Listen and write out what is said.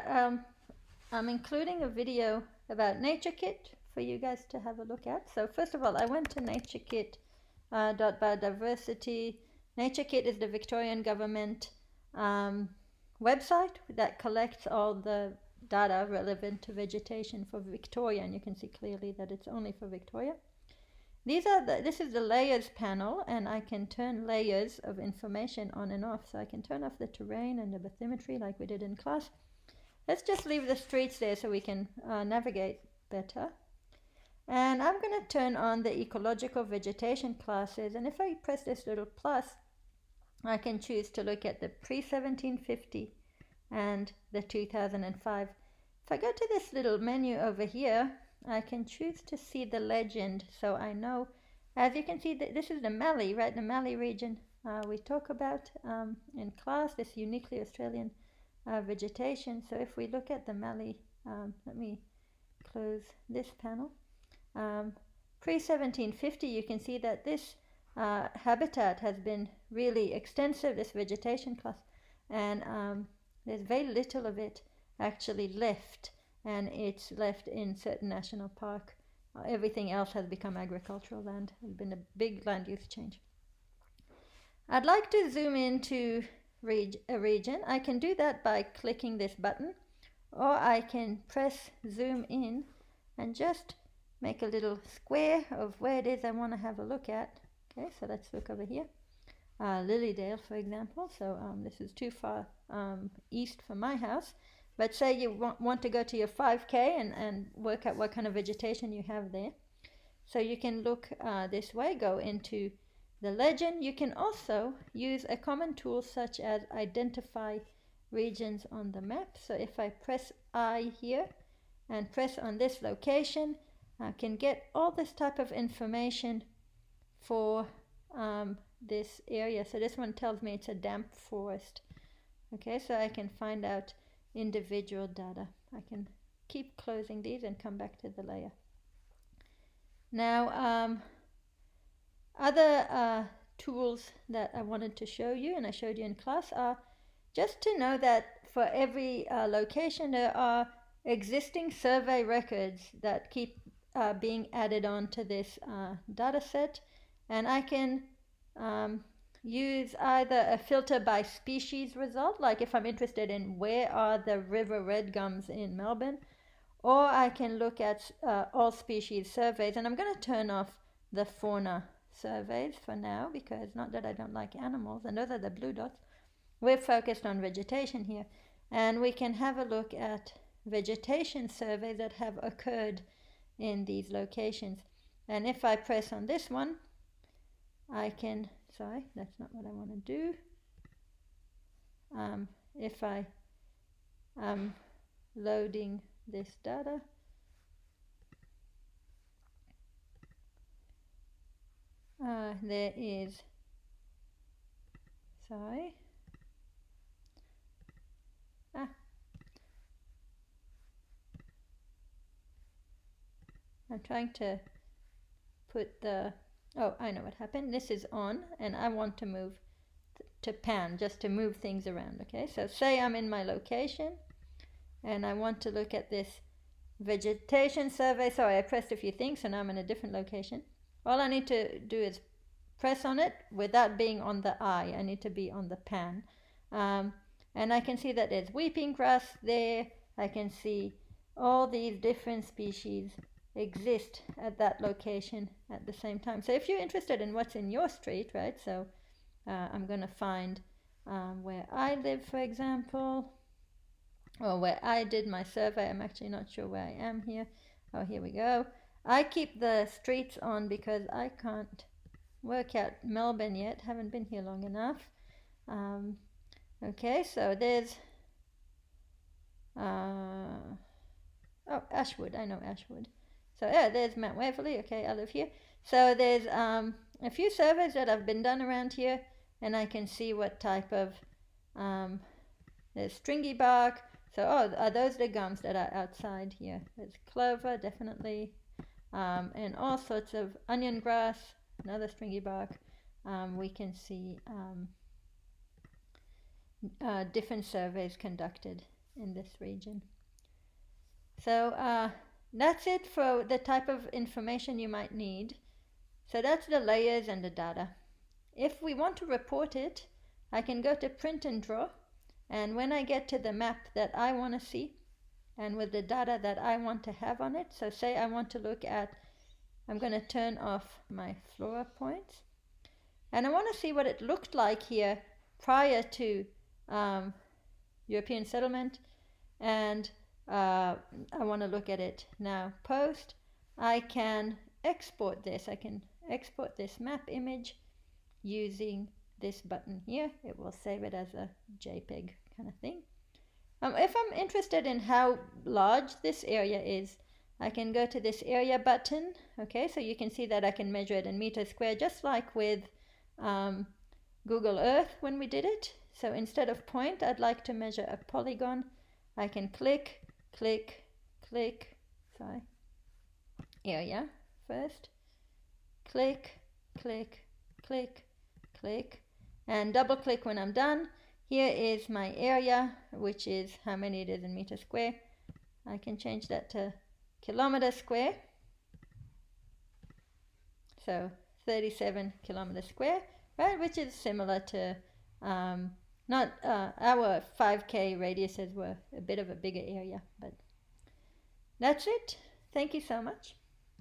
I'm including a video about NatureKit for you guys to have a look at. So first of all, I went to naturekit.biodiversity. NatureKit is the Victorian government website that collects all the data relevant to vegetation for Victoria, and you can see clearly that it's only for Victoria. This is the layers panel, and I can turn layers of information on and off. So I can turn off the terrain and the bathymetry like we did in class. Let's just leave the streets there so we can navigate better. And I'm going to turn on the ecological vegetation classes, and if I press this little plus, I can choose to look at the pre-1750 and the 2005. If I go to this little menu over here, I can choose to see the legend, so I know, as you can see, this is the Mallee, right? The Mallee region we talk about in class, this uniquely Australian vegetation. So if we look at the Mallee, let me close this panel. Pre-1750, you can see that this habitat has been really extensive, this vegetation class, and there's very little of it actually left, and it's left in certain national park. Everything else has become agricultural land. There's been a big land use change. I'd like to zoom into a region. I can do that by clicking this button, or I can press zoom in and just make a little square of where it is I want to have a look at. Okay, so let's look over here. Lilydale, for example. So this is too far east from my house. But say you want to go to your 5K and work out what kind of vegetation you have there. So you can look this way, go into the legend. You can also use a common tool such as identify regions on the map. So if I press I here and press on this location, I can get all this type of information for this area. So this one tells me it's a damp forest. Okay, so I can find out individual data. I can keep closing these and come back to the layer. Now, other tools that I wanted to show you, and I showed you in class, are just to know that for every location there are existing survey records that keep being added on to this data set, and I can use either a filter by species result, like if I'm interested in where are the river red gums in Melbourne, or I can look at all species surveys, and I'm going to turn off the fauna surveys for now, because not that I don't like animals, and those are the blue dots. We're focused on vegetation here, and we can have a look at vegetation surveys that have occurred in these locations. And if I press on this one, I can, sorry, that's not what I want to do. If I am loading this data, there is, sorry, I'm trying to put the, oh, I know what happened. This is on, and I want to move to pan, just to move things around. Okay, so say I'm in my location, and I want to look at this vegetation survey. Sorry, I pressed a few things, so now I'm in a different location. All I need to do is press on it without being on the eye. I need to be on the pan. And I can see that there's weeping grass there. I can see all these different species exist at that location at the same time. So if you're interested in what's in your street, right, so I'm going to find where I live, for example, or where I did my survey. I'm actually not sure where I am here. Oh, here we go. I keep the streets on because I can't work out Melbourne yet. Haven't been here long enough. Okay, so there's Ashwood. I know Ashwood. So yeah, there's Mount Waverley. Okay, I live here. So there's a few surveys that have been done around here, and I can see what type of there's stringy bark. So are those the gums that are outside here? There's clover, definitely, and all sorts of onion grass, another stringy bark. We can see different surveys conducted in this region. So that's it for the type of information you might need. So that's the layers and the data. If we want to report it, I can go to print and draw, and when I get to the map that I want to see and with the data that I want to have on it, so say I want to look at, I'm going to turn off my flora points, and I want to see what it looked like here prior to European settlement, and I want to look at it now post. I can export this. I can export this map image using this button here. It will save it as a JPEG kind of thing. If I'm interested in how large this area is, I can go to this area button. Okay, so you can see that I can measure it in meters square, just like with Google Earth when we did it. So instead of point, I'd like to measure a polygon. I can click, click, click, sorry, area first, click, click, click, click, and double click when I'm done. Here is my area, which is how many it is in meters square. I can change that to kilometers square. So 37 kilometers square, right, which is similar to not our 5K radiuses were a bit of a bigger area, but that's it. Thank you so much.